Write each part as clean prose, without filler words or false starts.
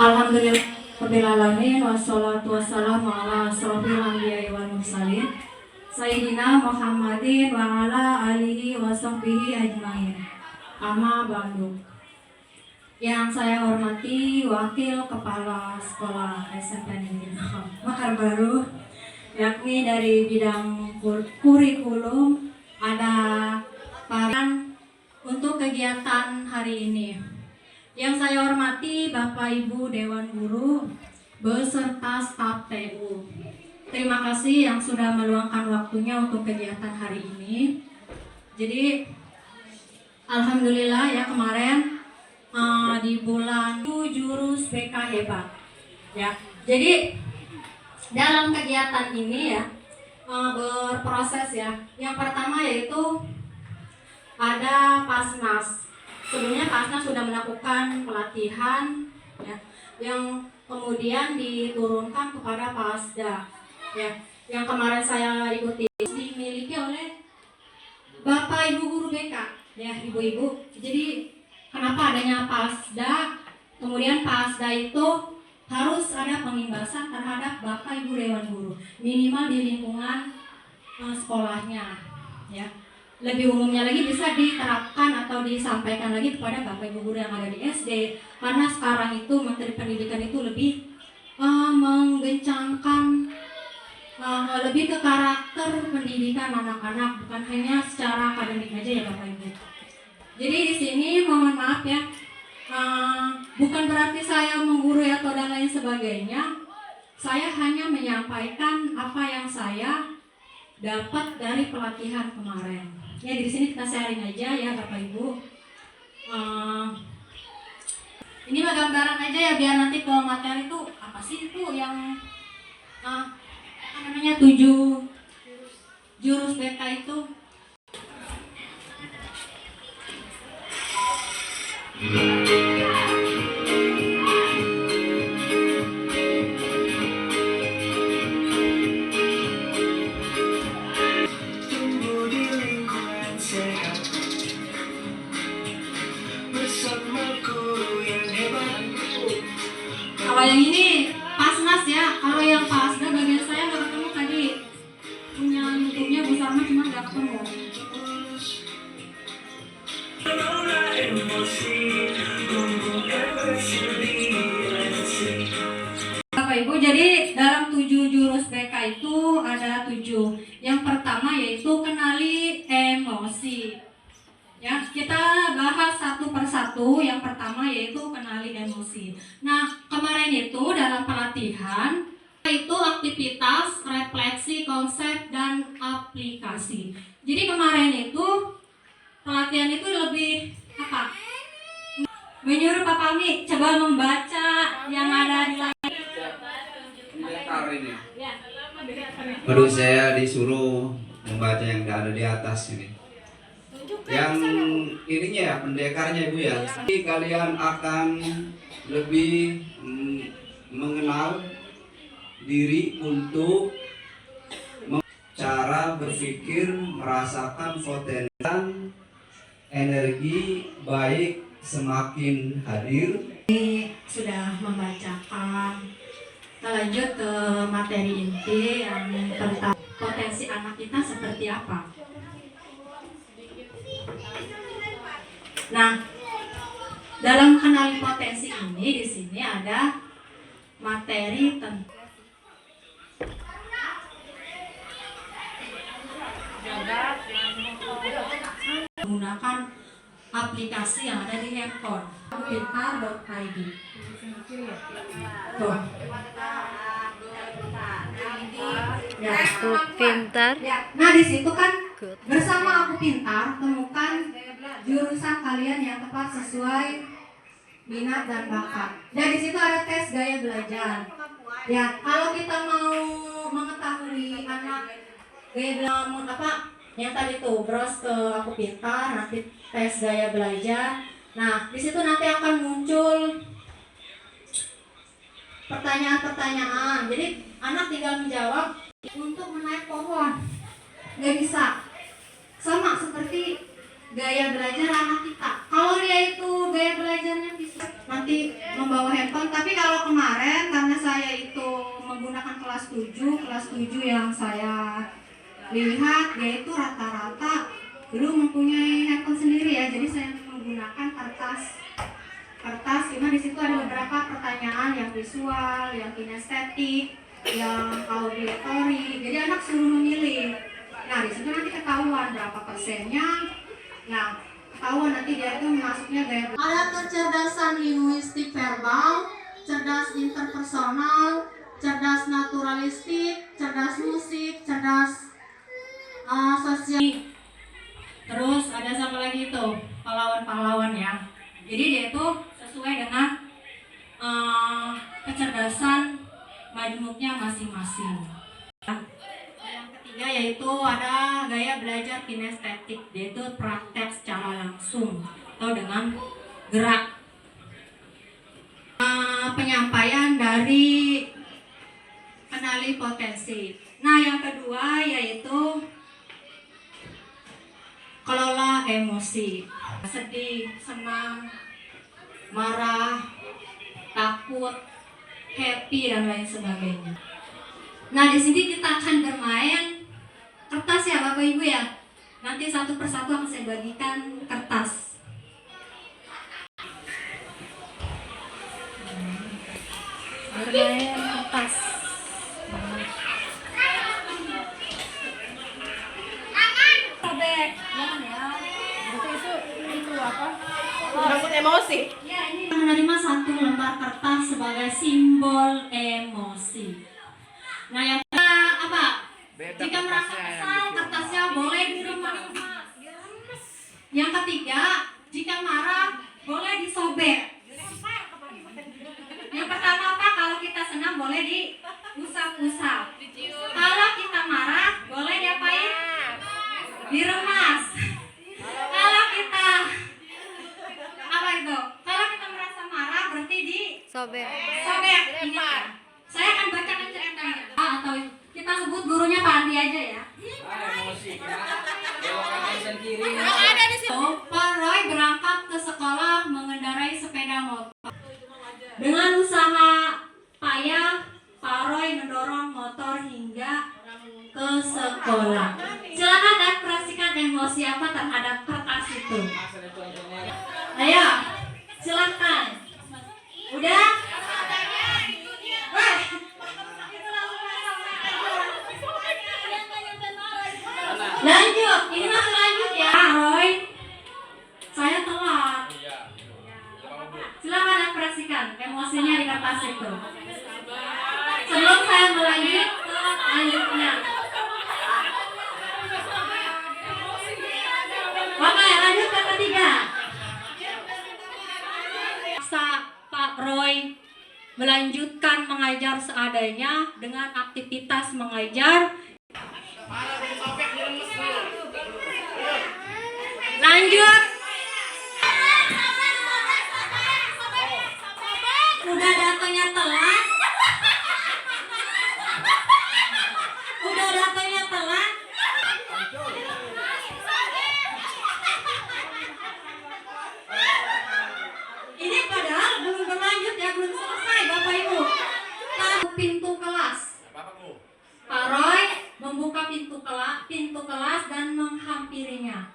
Alhamdulillahirobbilalamin wassalatu wassalamu ala asrofil anbiya'i wal mursalin Sayyidina Muhammadin wa ala alihi wa sahbihi ajmain. Amma ba'du. Yang saya hormati Wakil Kepala Sekolah SMP Negeri Mekar Baru, yakni dari bidang kurikulum, ada paran untuk kegiatan hari ini. Yang saya hormati Bapak Ibu Dewan Guru beserta staf TU. Terima kasih yang sudah meluangkan waktunya untuk kegiatan hari ini. Jadi alhamdulillah ya, kemarin di bulan jurus BK hebat ya. Jadi dalam kegiatan ini ya berproses ya. Yang pertama yaitu ada Pasnas. Sebelumnya Pasnas sudah melakukan pelatihan ya, yang kemudian diturunkan kepada Pasda ya. Yang kemarin saya ikuti dimiliki oleh Bapak Ibu guru BK ya, ibu-ibu. Jadi kenapa adanya Pasda? Kemudian Pasda itu harus ada pengimbasan terhadap Bapak Ibu Dewan Guru, minimal di lingkungan sekolahnya ya. Lebih umumnya lagi bisa diterapkan atau disampaikan lagi kepada Bapak Ibu guru yang ada di SD, karena sekarang itu Menteri Pendidikan itu lebih menggencangkan lebih ke karakter pendidikan anak-anak, bukan hanya secara akademik aja ya Bapak Ibu. Jadi di sini mohon maaf ya, bukan berarti saya menggurui atau dan lain sebagainya. Saya hanya menyampaikan apa yang saya dapat dari pelatihan kemarin. Ya di sini kita sharing aja ya Bapak Ibu. Ini mah gambaran aja ya, biar nanti ke materi itu apa sih itu yang namanya 7 jurus BK itu. Kalau yang ini Pasnas ya, kalau yang Pasda bagian saya nggak ketemu tadi. Punya YouTube-nya Bu Sarma cuma nggak ketemu. Bapak Ibu, jadi dalam 7 jurus BK itu ada 7. Yang pertama yaitu kenali emosi. Ya, kita bahas satu persatu. Yang pertama yaitu kenali emosi. Nah, kemarin itu dalam pelatihan itu aktivitas, refleksi, konsep, dan aplikasi. Jadi kemarin itu pelatihan itu lebih apa? Menyuruh Pak Pami coba membaca yang ada di layar. Baru saya disuruh membaca yang ada di atas ini. Yang ininya ya, pendekarnya Ibu ya. Jadi kalian akan lebih mengenal diri untuk cara berpikir, merasakan potensi energi baik semakin hadir. Sudah membacakan. Kita lanjut ke materi inti yang tentang potensi anak kita seperti apa. Nah, dalam kenali potensi ini di sini ada materi tentang menggunakan aplikasi yang ada di handphone pintar.id. Tuh. Ya, Aku pintar. Nah, di situ kan bersama Aku Pintar temukan jurusan kalian yang tepat sesuai minat dan bakat. Dan di situ ada tes gaya belajar. Ya, kalau kita mau mengetahui anak gaya belajar apa yang tadi tuh browse ke Aku Pintar, nanti tes gaya belajar. Nah, di situ nanti akan muncul pertanyaan-pertanyaan. Jadi anak tinggal menjawab. Untuk menaik pohon nggak bisa, sama seperti gaya belajar anak kita. Kalau dia itu gaya belajarnya bisa nanti membawa handphone, tapi kalau kelas 7 yang saya lihat dia itu rata-rata belum mempunyai handphone sendiri ya, jadi saya menggunakan kertas. Cuma di situ ada beberapa pertanyaan yang visual, yang kinestetik, yang auditory. Jadi anak suruh memilih. Nah di situ nanti ketahuan berapa persennya. Nah ketahuan nanti dia itu masuknya gaya. Ada kecerdasan linguistik verbal, cerdas interpersonal, cerdas naturalistik, cerdas musik, cerdas sosial. Terus ada satu lagi itu pahlawan-pahlawan ya. Jadi dia itu sesuai dengan kecerdasan majmuknya masing-masing. Yang ketiga yaitu ada gaya belajar kinestetik. Dia itu praktek secara langsung atau dengan gerak. Penyampaian dari kenali potensi. Nah yang kedua yaitu kelola emosi, sedih, senang, marah, takut, happy dan lain sebagainya. Nah di sini kita akan bermain kertas ya Bapak Ibu ya. Nanti satu persatu akan saya bagikan kertas. Bermain kertas. Menyangkut emosi. Ya, ini menerima satu lembar kertas sebagai simbol emosi. Nah, yang apa? Jika merasa kesal, kertasnya boleh diremas. Yang ketiga, jika marah, boleh disobek. Yang pertama apa? Kalau kita senang, boleh diusap-usap. Kalau kita marah, boleh diapain? Diremas. Kalau kita apa itu? Kalau kita merasa marah berarti sobek. Ini ya. Saya akan bacakan ceritanya. Atau kita sebut gurunya Pak Andi aja ya. Pak Roy berangkat ke sekolah mengendarai sepeda motor. Dengan usaha payah, Pak Roy mendorong motor hingga ke sekolah. Silakan ekspresikan emosi apa terhadap kertas itu. Ayo, silakan. Udah? Lanjut, ini masih lanjut ya, Roy. Saya telat. Silakan ekspresikan emosinya di kertas itu. Sebelum saya melanjut ke lanjutnya. Oke, lanjut ke ketiga. Pak Roy melanjutkan mengajar seadanya dengan aktivitas mengajar. Lanjut. Udah datanya telat. Ini padahal belum berlanjut ya, belum selesai Bapak Ibu. Pintu kelas. Pak Roy membuka pintu kelas dan menghampirinya.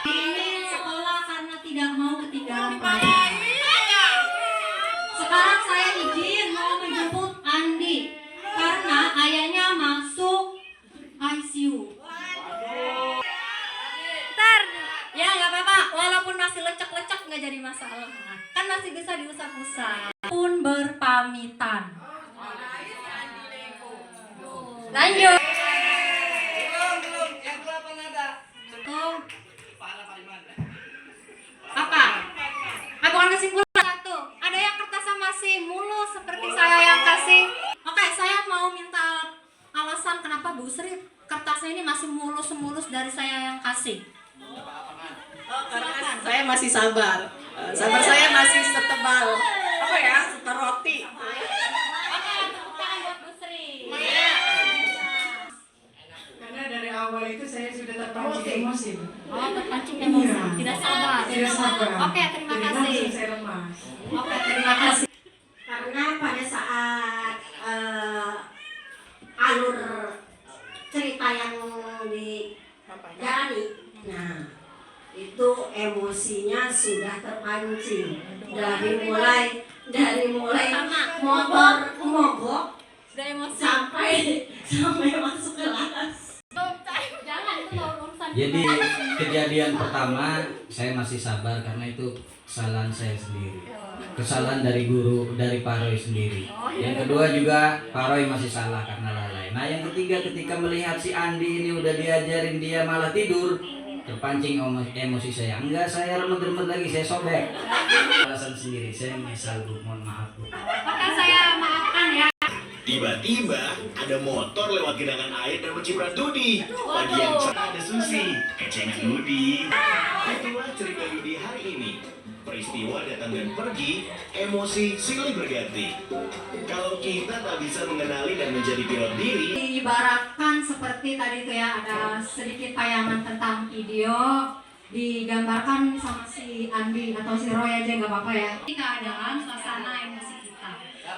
Ini sekolah karena tidak mau ketinggalan pelajaran. Sekarang saya izin mau menjemput Andi karena ayahnya masuk ICU. Ya nggak apa-apa, walaupun masih lecek-lecek nggak jadi masalah. Kan masih bisa diusap-usap. Pun berpamitan. Lanjut. Apa? Bukan kesimpulan satu. Ada yang kertasnya masih mulus seperti saya yang kasih. Oke, saya mau minta alasan kenapa Bu Sri kertasnya ini masih mulus-mulus dari saya yang kasih. Karena saya masih sabar. Sabar saya masih setebal apa ya? Roti. Oke, tepuk tangan buat Bu Sri. Karena dari awal awal itu saya sudah terpancing emosi. Oh, terpancing emosi, Iya. tidak sabar. Tidak sabar. Oke, terima Jadi kasih. langsung saya lemas. Oke, terima kasih. Karena pada saat alur cerita yang dijalani, nah itu emosinya sudah terpancing dari mulai motor mogok Sudah emosi. sampai masuk kelas. Jangan, itu urusan. Jadi kejadian pertama saya masih sabar karena itu kesalahan saya sendiri. Kesalahan dari guru, dari Pak Roy sendiri. Yang kedua juga Pak Roy masih salah karena lalai. Nah yang ketiga ketika melihat si Andi ini udah diajarin dia malah tidur, terpancing emosi saya. Enggak, saya remet-remet lagi, saya sobek. Alasan sendiri, saya menyesal Bu, mohon maaf Bu. Oke, saya maafkan ya. Tiba-tiba ada motor lewat genangan air dan menciprat Dudi. Bagi yang cerah ada Susi, kecengan Dudi. Itulah cerita Dudi hari ini. Peristiwa datang dan pergi, emosi silih berganti. Kalau kita tak bisa mengenali dan menjadi pilot diri, Diibaratkan seperti tadi tuh ya, ada sedikit tayangan tentang video digambarkan sama si Andi atau si Roy aja nggak apa-apa ya. Ini keadaan suasana emosi kita.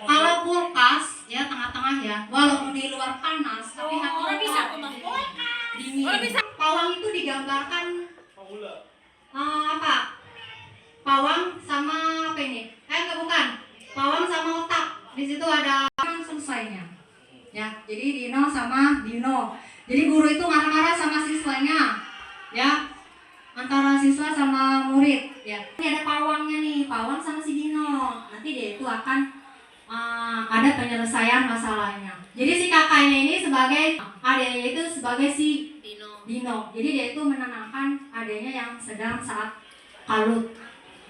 Kalau kulkas ya tengah-tengah ya, walaupun di luar panas tapi hati kita dingin. Pawang itu digambarkan apa? Pawang sama apa ini? Bukan. Pawang sama otak. Di situ ada kan selesainya. Ya, jadi Dino sama Dino. Jadi guru itu marah-marah sama siswanya. Ya. Antara siswa sama murid, ya. Ini ada pawangnya nih, pawang sama si Dino. Nanti dia itu akan ada penyelesaian masalahnya. Jadi si kakaknya ini sebagai adanya itu sebagai si Dino. Jadi dia itu menenangkan adanya yang sedang saat kalut.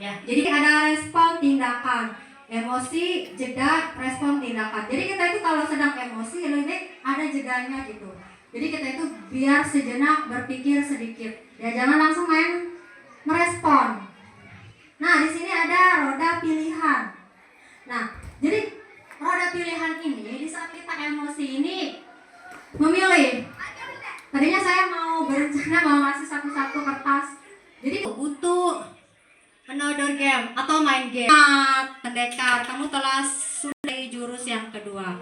Ya, jadi ada respon tindakan, emosi, jeda, respon tindakan. Jadi kita itu kalau sedang emosi, lebih ada jedanya gitu. Jadi kita itu biar sejenak berpikir sedikit. Ya jangan langsung main merespon. Nah di sini ada roda pilihan. Nah jadi roda pilihan ini di saat kita emosi ini memilih. Tadinya saya mau berencana mau ngasih satu-satu kertas. Jadi butuh another game atau main game. Pendekar, kamu telah sudah jurus yang kedua.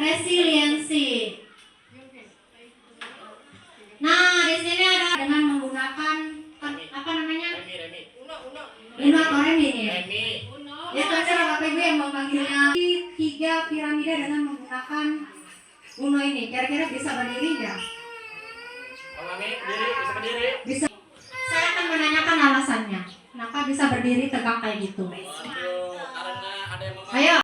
Resiliensi. Nah, di sini ada dengan menggunakan apa namanya? Uno atau Remi nih. Ya terserah Bapak Ibu yang memanggilnya. 3 piramida dengan menggunakan Uno ini. Kira-kira bisa berdiri nggak? Bisa. Saya akan menanyakan alasannya. Kenapa bisa berdiri tegak kayak gitu? Ayo.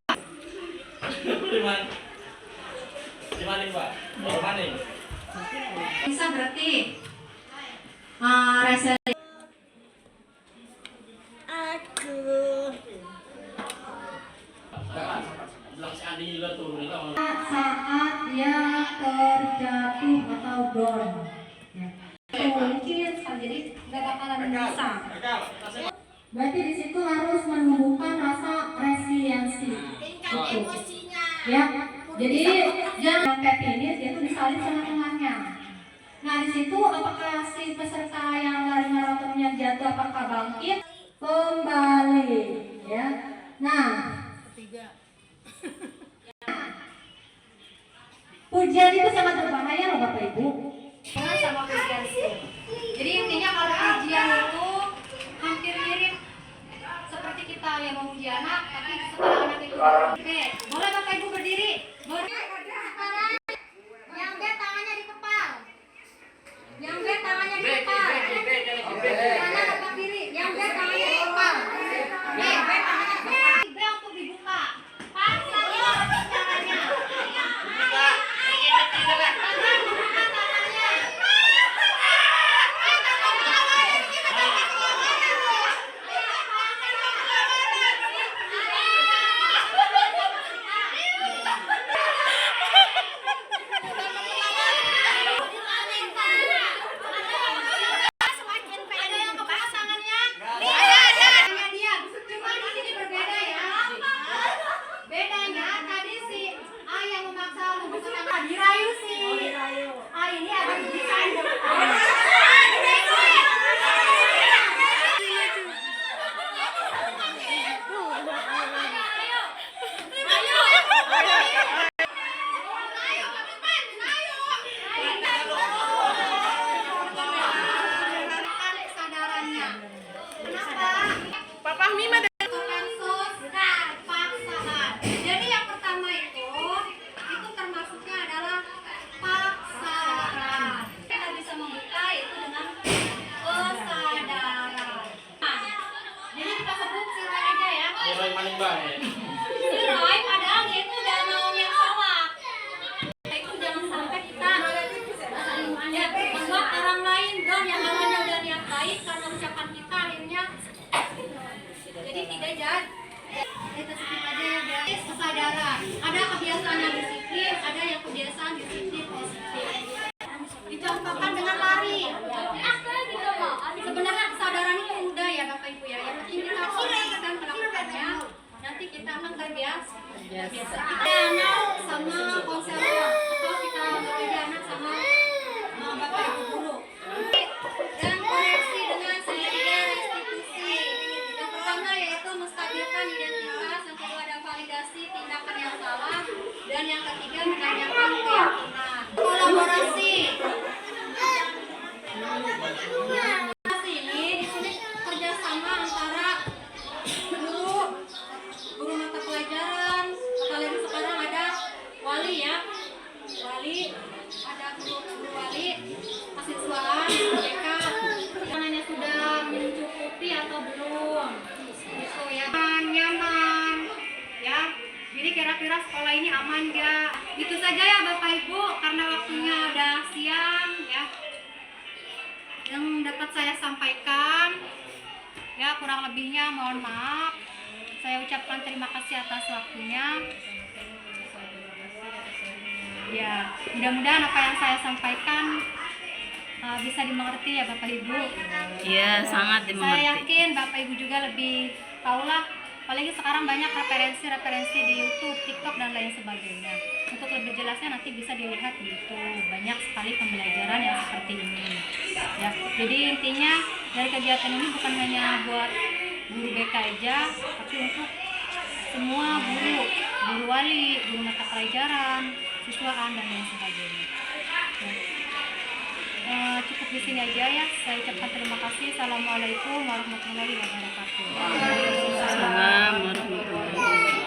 Bisa berarti resiliensi. Saat dia terjatuh atau down, ya. Mungkin jadi nggak bakalan bisa. Berarti di situ harus menumbuhkan rasa resiliensi. Ya, jadi jangan pesimis, itu disalin sama temannya. Nah di situ apakah si peserta yang lari maratonnya jatuh apakah bangkit kembali? Ya, nah. Pujian itu sangat berbahaya loh Bapak Ibu. Jangan sama pujian itu. Jadi intinya kalau pujian itu hampir mirip seperti kita yang memuji anak, tapi setelah anak itu oke, boleh Bapak Ibu berdiri. Boleh. Yang B tangannya di kepal. Yang B tangannya di kepal. Kanan atau kiri? Yang B tangannya di kepal. B tangannya di kepal. B untuk dibuka. Pas lagi caranya. yang ketiga menanyakan keyakinan. Kolaborasi. Ini di sini kerjasama antara guru mata pelajaran, apalagi sekarang ada wali ya, ada guru wali, mahasiswaan, mereka dananya sudah mencukupi atau belum, gitu ya. Nyaman, ya. Jadi kira-kira sekolah ini aman gak? Itu saja ya Bapak Ibu, karena waktunya udah siang ya. Yang dapat saya sampaikan, ya kurang lebihnya mohon maaf. Saya ucapkan terima kasih atas waktunya. Ya, mudah-mudahan apa yang saya sampaikan bisa dimengerti ya Bapak Ibu. Iya, sangat dimengerti. Saya yakin Bapak Ibu juga lebih tahulah, apalagi sekarang banyak referensi di YouTube, TikTok dan lain sebagainya. Untuk lebih jelasnya nanti bisa dilihat di YouTube. Banyak sekali pembelajaran yang seperti ini. Ya, jadi intinya dari kegiatan ini bukan hanya buat guru BK aja, tapi untuk semua guru wali, guru mata pelajaran, siswaan dan lain sebagainya. Cukup di sini aja ya. Saya ucapkan terima kasih. Assalamualaikum warahmatullahi wabarakatuh. Assalamualaikum warahmatullahi wabarakatuh.